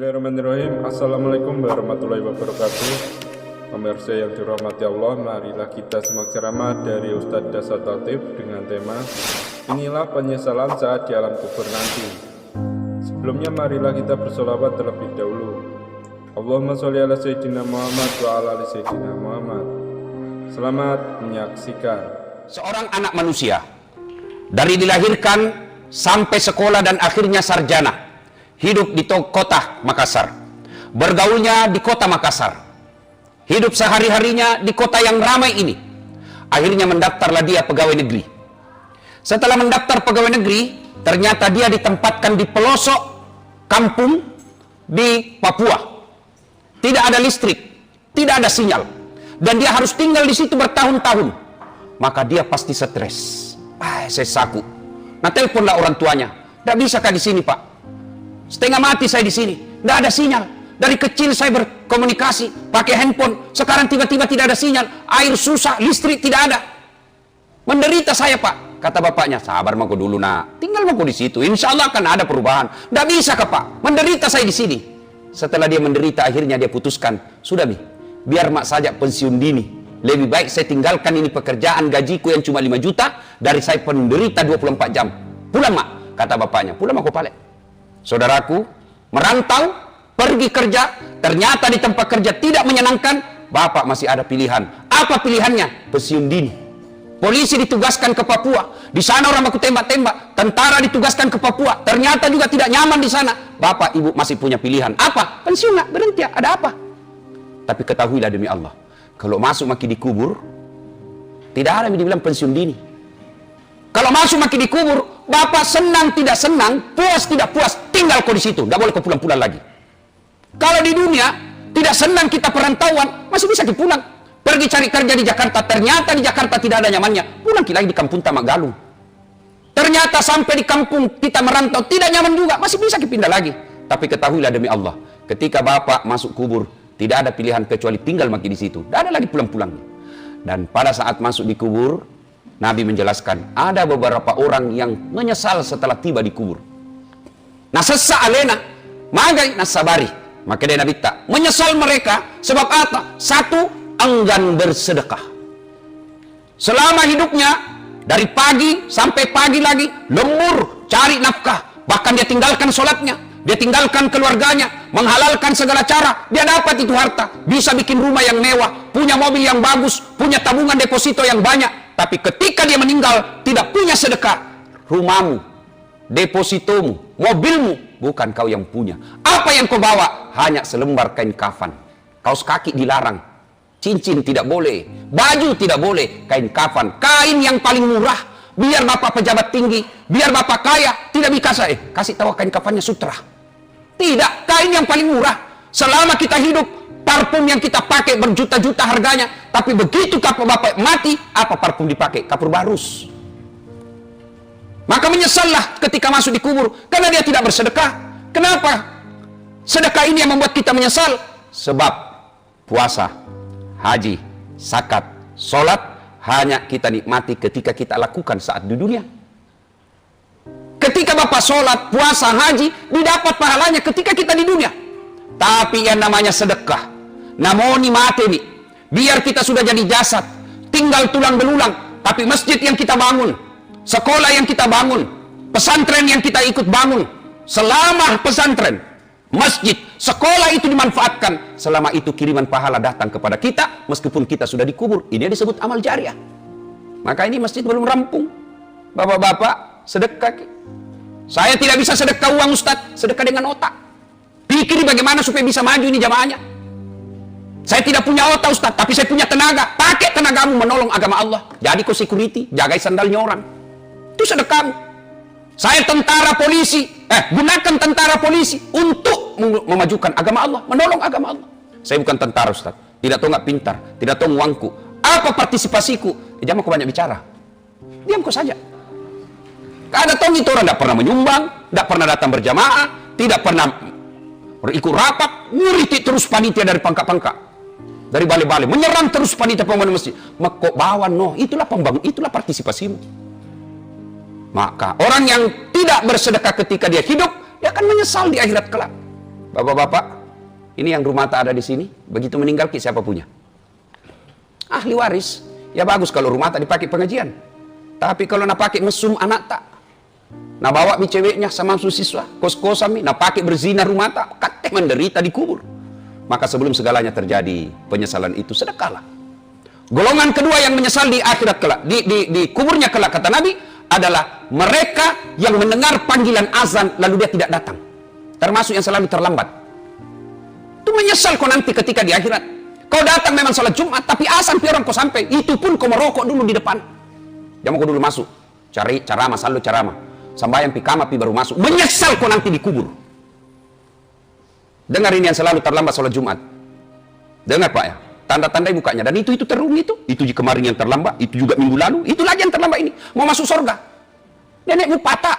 Bismillahirrahmanirrahim. Assalamualaikum warahmatullahi wabarakatuh. Pemirsa yang dirahmati Allah, marilah kita simak ceramah dari Ustadz Dasar Latif dengan tema Inilah penyesalan saat di alam kubur nanti. Sebelumnya marilah kita bersolawat terlebih dahulu. Allahumma sholli ala Sayyidina Muhammad wa ala ali Sayyidina Muhammad. Selamat menyaksikan. Seorang anak manusia dari dilahirkan sampai sekolah dan akhirnya sarjana, hidup di kota Makassar, bergaulnya di kota Makassar, hidup sehari-harinya di kota yang ramai ini. Akhirnya mendaftarlah dia pegawai negeri. Setelah mendaftar pegawai negeri, ternyata dia ditempatkan di pelosok kampung di Papua. Tidak ada listrik, tidak ada sinyal, dan dia harus tinggal di situ bertahun-tahun. Maka dia pasti stres. Saya saku. Nah, teleponlah orang tuanya. Tidak bisa kah di sini, Pak? Setengah mati saya di sini, tidak ada sinyal. Dari kecil saya berkomunikasi pakai handphone, sekarang tiba-tiba tidak ada sinyal, air susah, listrik tidak ada. Menderita saya, Pak. Kata bapaknya, sabar mako dulu nak, tinggal mako di situ, insya Allah akan ada perubahan. Tidak bisa kah, Pak? Menderita saya di sini. Setelah dia menderita, akhirnya dia putuskan, sudah Mi, biar mak saja pensiun dini. Lebih baik saya tinggalkan ini pekerjaan gajiku yang cuma 5 juta, dari saya penderita 24 jam. Pulang mak, kata bapaknya, pulang mako Palek. Saudaraku, merantau, pergi kerja, ternyata di tempat kerja tidak menyenangkan. Bapak masih ada pilihan. Apa pilihannya? Pensiun dini. Polisi ditugaskan ke Papua, di sana orang baku tembak-tembak. Tentara ditugaskan ke Papua, ternyata juga tidak nyaman di sana. Bapak ibu masih punya pilihan. Apa? Pensiun nak, berhenti, ada apa? Tapi ketahuilah demi Allah, kalau masuk maki dikubur, tidak ada yang dibilang pensiun dini. Kalau masuk maki dikubur, bapak senang tidak senang, puas tidak puas, tinggal kau di situ, tidak boleh kau pulang-pulang lagi. Kalau di dunia tidak senang kita perantauan, masih bisa pulang. Pergi cari kerja di Jakarta, ternyata di Jakarta tidak ada nyamannya, pulang lagi di kampung Tamak Galung. Ternyata sampai di kampung kita merantau tidak nyaman juga, masih bisa pindah lagi. Tapi ketahuilah demi Allah, ketika bapak masuk kubur, tidak ada pilihan kecuali tinggal maki di situ, tidak ada lagi pulang-pulang. Dan pada saat masuk di kubur, Nabi menjelaskan, ada beberapa orang yang menyesal setelah tiba di kubur. Nasassa alena, magai nasabari. Maka dia Nabi tak menyesal mereka, sebab apa? Satu, enggan bersedekah. Selama hidupnya, dari pagi sampai pagi lagi, lembur, cari nafkah. Bahkan dia tinggalkan sholatnya, dia tinggalkan keluarganya, menghalalkan segala cara, dia dapat itu harta. Bisa bikin rumah yang mewah, punya mobil yang bagus, punya tabungan deposito yang banyak. Tapi ketika dia meninggal, tidak punya sedekah. Rumahmu, depositomu, mobilmu, bukan kau yang punya. Apa yang kau bawa? Hanya selembar kain kafan. Kaos kaki dilarang. Cincin tidak boleh. Baju tidak boleh. Kain kafan. Kain yang paling murah. Biar bapak pejabat tinggi, biar bapak kaya, tidak bisa kasih tahu kain kafannya sutra. Tidak, kain yang paling murah. Selama kita hidup, parfum yang kita pakai berjuta-juta harganya, tapi begitu kapal bapak mati, apa parfum dipakai? Kapur barus. Maka menyesallah ketika masuk di kubur, karena dia tidak bersedekah. Kenapa? Sedekah ini yang membuat kita menyesal. Sebab puasa, haji, zakat, sholat, hanya kita nikmati ketika kita lakukan saat di dunia. Ketika bapak sholat, puasa, haji, didapat pahalanya ketika kita di dunia. Tapi yang namanya sedekah, namoni mati nih, biar kita sudah jadi jasad, tinggal tulang belulang, tapi masjid yang kita bangun, sekolah yang kita bangun, pesantren yang kita ikut bangun, selama pesantren, masjid, sekolah itu dimanfaatkan, selama itu kiriman pahala datang kepada kita, meskipun kita sudah dikubur. Ini disebut amal jariah. Maka ini masjid belum rampung. Bapak-bapak, sedekah. Saya tidak bisa sedekah uang Ustadz, sedekah dengan otak. Pikir bagaimana supaya bisa maju ini jamaahnya. Saya tidak punya otak Ustaz, tapi saya punya tenaga. Pakai tenagamu menolong agama Allah. Jadi kau security, jaga sandalnya orang. Itu sedekahmu. Saya tentara polisi, gunakan tentara polisi untuk memajukan agama Allah, menolong agama Allah. Saya bukan tentara Ustaz, tidak tahu nggak pintar, tidak tahu uangku. Apa partisipasiku? Jangan kau banyak bicara. Diam kau saja. Ada tahu itu orang tidak pernah menyumbang, tidak pernah datang berjamaah, tidak pernah ikut rapat, nguriti terus panitia dari pangkat-pangkat, dari balai-balai, menyerang terus panitia pembangunan masjid. Maka bawa itulah pembangun, itulah partisipasimu. Maka orang yang tidak bersedekah ketika dia hidup, dia akan menyesal di akhirat kelak. Bapak-bapak, ini yang rumah tak ada di sini, begitu meninggal siapa punya? Ahli waris. Ya bagus kalau rumah tak dipakai pengajian. Tapi kalau nak pakai mesum anak tak, nak bawa mi ceweknya sama siswa, kos-kosan mi, nak pakai berzina rumah tak, kate menderita dikubur. Maka sebelum segalanya terjadi, penyesalan itu sedekahlah. Golongan kedua yang menyesal di akhirat kelak, di kuburnya kelak, kata Nabi, adalah mereka yang mendengar panggilan azan lalu dia tidak datang. Termasuk yang selalu terlambat. Itu menyesal kau nanti ketika di akhirat. Kau datang memang sholat Jumat, tapi azan orang kau sampai. Itu pun kau merokok dulu di depan. Jangan kau dulu masuk. Cari carama, selalu carama. Sambayang pikama pi baru masuk. Menyesal kau nanti dikubur. Dengar ini yang selalu terlambat sholat Jumat. Dengar Pak ya. Tanda-tanda bukanya. Dan itu terung itu. Itu kemarin yang terlambat. Itu juga minggu lalu. Itu lagi yang terlambat ini. Mau masuk surga. Nenekmu patah.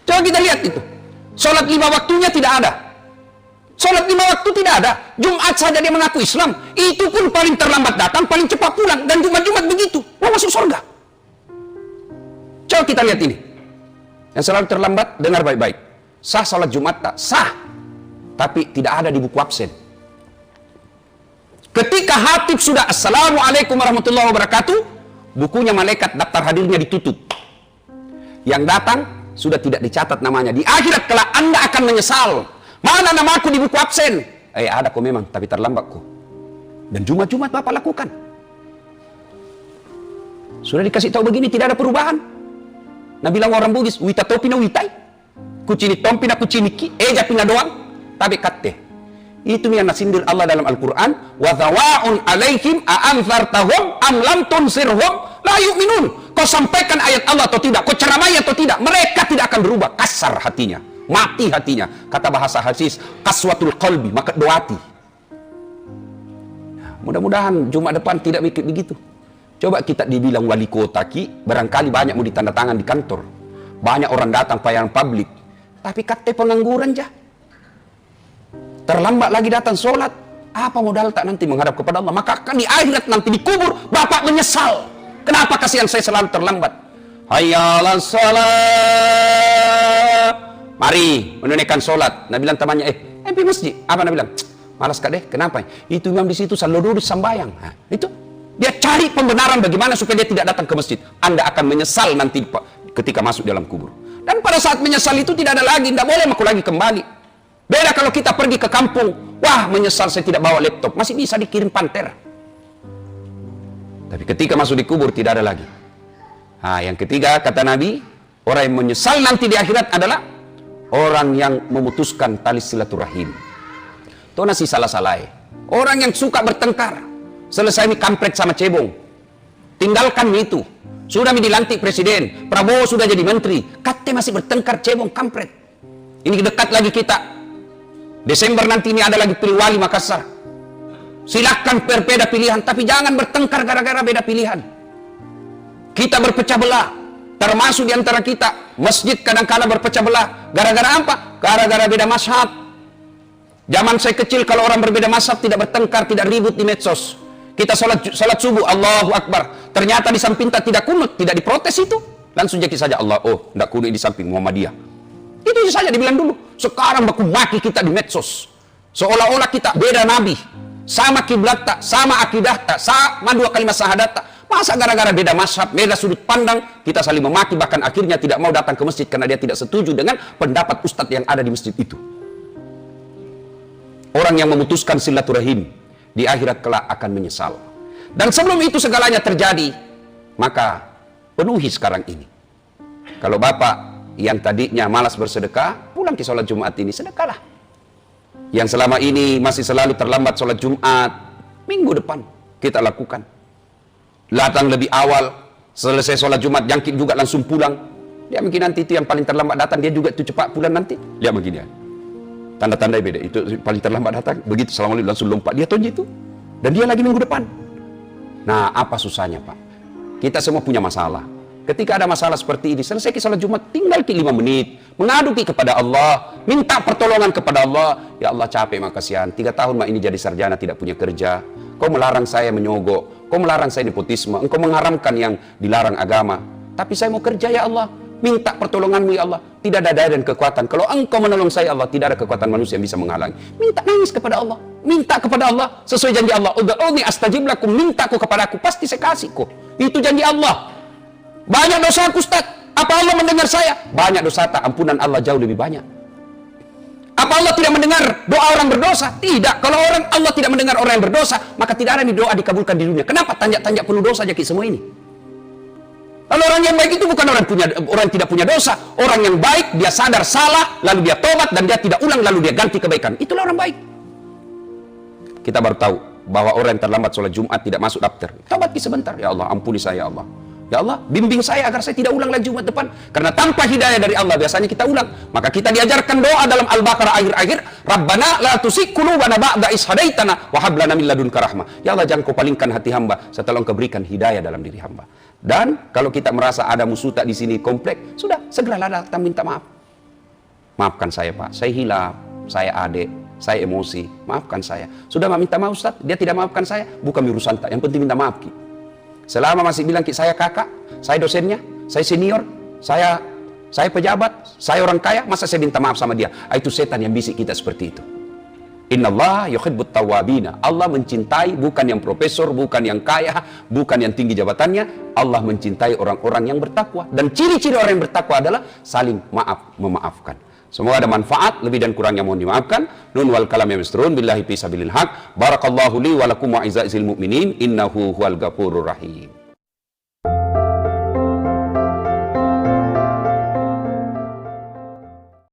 Coba kita lihat itu. Sholat 5 waktunya tidak ada. Sholat 5 waktu tidak ada. Jumat saja dia mengaku Islam. Itu pun paling terlambat datang, paling cepat pulang. Dan Jumat-Jumat begitu. Mau masuk surga. Coba kita lihat ini. Yang selalu terlambat, dengar baik-baik. Sah sholat Jumat tak? Sah. Tapi tidak ada di buku absen. Ketika hatib sudah Assalamualaikum warahmatullahi wabarakatuh, bukunya malaikat daftar hadirnya ditutup. Yang datang sudah tidak dicatat namanya. Di akhirat kelak Anda akan menyesal. Mana namaku di buku absen? Ada kok memang, tapi terlambat kok. Dan Jumat-Jumat Bapak lakukan. Sudah dikasih tahu begini, tidak ada perubahan. Nah bilang orang Bugis, wita topi na witai. Kucini tompi na kucini ki, eja pina doang. Tapi kate. Itu yang nasindir Allah dalam Al-Quran. Wa dhawa'un alaihim a'anzartahum am lam tunsirhum la yu'minun. Kau sampaikan ayat Allah atau tidak, kau ceramai atau tidak, mereka tidak akan berubah. Kasar hatinya, mati hatinya. Kata bahasa hadis, kaswatul qalbi, maka doati. Mudah-mudahan Jumat depan tidak mikir begitu. Coba kita dibilang wali kota ki, barangkali banyak mau ditanda tangan di kantor. Banyak orang datang pelayanan publik. Tapi kate pengangguran jah. Terlambat lagi datang sholat. Apa modal tak nanti menghadap kepada Allah? Maka akan di akhirat nanti dikubur, Bapak menyesal. Kenapa kasihan saya selalu terlambat? Hayya 'alas shalah. Mari menunaikan sholat. Nabi bilang temannya, pergi masjid. Apa Nabi bilang? Malas kak deh. Kenapa? Itu imam di situ selalu duduk sambayang. Itu dia cari pembenaran bagaimana supaya dia tidak datang ke masjid. Anda akan menyesal nanti ketika masuk dalam kubur. Dan pada saat menyesal itu tidak ada lagi, tidak boleh aku lagi kembali. Beda kalau kita pergi ke kampung, wah menyesal saya tidak bawa laptop, masih bisa dikirim panter. Tapi ketika masuk di kubur tidak ada lagi. Yang ketiga kata Nabi, orang yang menyesal nanti di akhirat adalah orang yang memutuskan tali silaturahim. Itu nasi salah-salah. Orang yang suka bertengkar, selesai mi kampret sama cebong, tinggalkan itu. Sudah mi dilantik presiden, Prabowo sudah jadi menteri, kate masih bertengkar cebong kampret. Ini dekat lagi kita. Desember nanti ini ada lagi pilih wali Makassar. Silakan berbeda pilihan, tapi jangan bertengkar gara-gara beda pilihan. Kita berpecah belah, termasuk di antara kita. Masjid kadang-kadang berpecah belah. Gara-gara apa? Gara-gara beda mazhab. Zaman saya kecil kalau orang berbeda mazhab tidak bertengkar, tidak ribut di medsos. Kita salat subuh, Allahu Akbar. Ternyata di samping tidak kunut, tidak diprotes itu. Langsung jadi saja Allah, tidak kunut di samping Muhammadiyah. Itu saja dibilang dulu. Sekarang baku maki kita di medsos. Seolah-olah kita beda nabi. Sama kiblat tak, sama akidah tak, sama 2 kalimat syahadat tak. Masa gara-gara beda mazhab, beda sudut pandang, kita saling memaki, bahkan akhirnya tidak mau datang ke masjid karena dia tidak setuju dengan pendapat ustadz yang ada di masjid itu. Orang yang memutuskan silaturahim di akhirat kelak akan menyesal. Dan sebelum itu segalanya terjadi, maka penuhi sekarang ini. Kalau Bapak yang tadinya malas bersedekah, pulang ke sholat Jumat ini, sedekahlah. Yang selama ini masih selalu terlambat sholat Jumat, minggu depan kita lakukan. Datang lebih awal, selesai sholat Jumat, jangkit juga langsung pulang. Dia mungkin nanti itu yang paling terlambat datang, dia juga itu cepat pulang nanti. Dia begini ya. Tanda-tanda beda, itu paling terlambat datang, begitu Assalamualaikum langsung lompat, dia tonji itu. Dan dia lagi minggu depan. Nah, apa susahnya Pak? Kita semua punya masalah. Ketika ada masalah seperti ini, selesai ke salat Jumat, tinggal 5 menit. Mengadu kepada Allah, minta pertolongan kepada Allah. Ya Allah capek mak kasihan, 3 tahun mak ini jadi sarjana tidak punya kerja. Kau melarang saya menyogok, kau melarang saya nepotisme, engkau mengharamkan yang dilarang agama. Tapi saya mau kerja ya Allah. minta pertolonganmu ya Allah. Tidak ada daya dan kekuatan. Kalau engkau menolong saya Allah, tidak ada kekuatan manusia yang bisa menghalangi. Minta, nangis kepada Allah. Minta kepada Allah sesuai janji Allah. Ud'uni astajib lakum, mintaku kepadaku, pasti saya kasih kok. Itu janji Allah. Banyak dosa aku, Ustaz. Apa Allah mendengar saya? Banyak dosa, tak ampunan Allah jauh lebih banyak. Apa Allah tidak mendengar doa orang berdosa? Tidak. Kalau Allah tidak mendengar orang yang berdosa, maka tidak ada nih doa dikabulkan di dunia. Kenapa tanjak-tanjak penuh dosa aja semua ini? Lalu orang yang baik itu bukan orang yang tidak punya dosa. Orang yang baik, dia sadar salah, lalu dia tobat, dan dia tidak ulang, lalu dia ganti kebaikan. Itulah orang baik. Kita baru tahu bahwa orang yang terlambat sholat Jumat tidak masuk daftar. Tobat sebentar. Ya Allah, ampuni saya ya Allah. Ya Allah, bimbing saya agar saya tidak ulang lagi Jumat depan. Karena tanpa hidayah dari Allah, biasanya kita ulang. Maka kita diajarkan doa dalam Al-Baqarah akhir-akhir. Rabbana la tusik qulubana ba'da is hadaitana wa hab lana min ladunka rahmah. Ya Allah, jangan kau palingkan hati hamba setelah engkau berikan hidayah dalam diri hamba. Dan kalau kita merasa ada musuh tak di sini komplek, sudah segeralah datang minta maaf. Maafkan saya Pak, saya hilaf, saya adik, saya emosi, maafkan saya. Sudah minta maaf Ustaz, dia tidak maafkan saya, bukan urusan tak. Yang penting minta maaf Ki. Selama masih bilang Ki, saya kakak, saya dosennya, saya senior, saya pejabat, saya orang kaya, masa saya minta maaf sama dia? Itu setan yang bisik kita seperti itu. Innallaha yuhibbut tawwabina. Allah mencintai bukan yang profesor, bukan yang kaya, bukan yang tinggi jabatannya. Allah mencintai orang-orang yang bertakwa. Dan ciri-ciri orang yang bertakwa adalah saling memaafkan. Semoga ada manfaat, lebih dan kurangnya mohon dimaafkan. Nun wal kalam ya misrun billahi fi sabilil haq. Barakallahu li wa lakum wa izza'il mu'minin innahu huwal ghafurur rahim.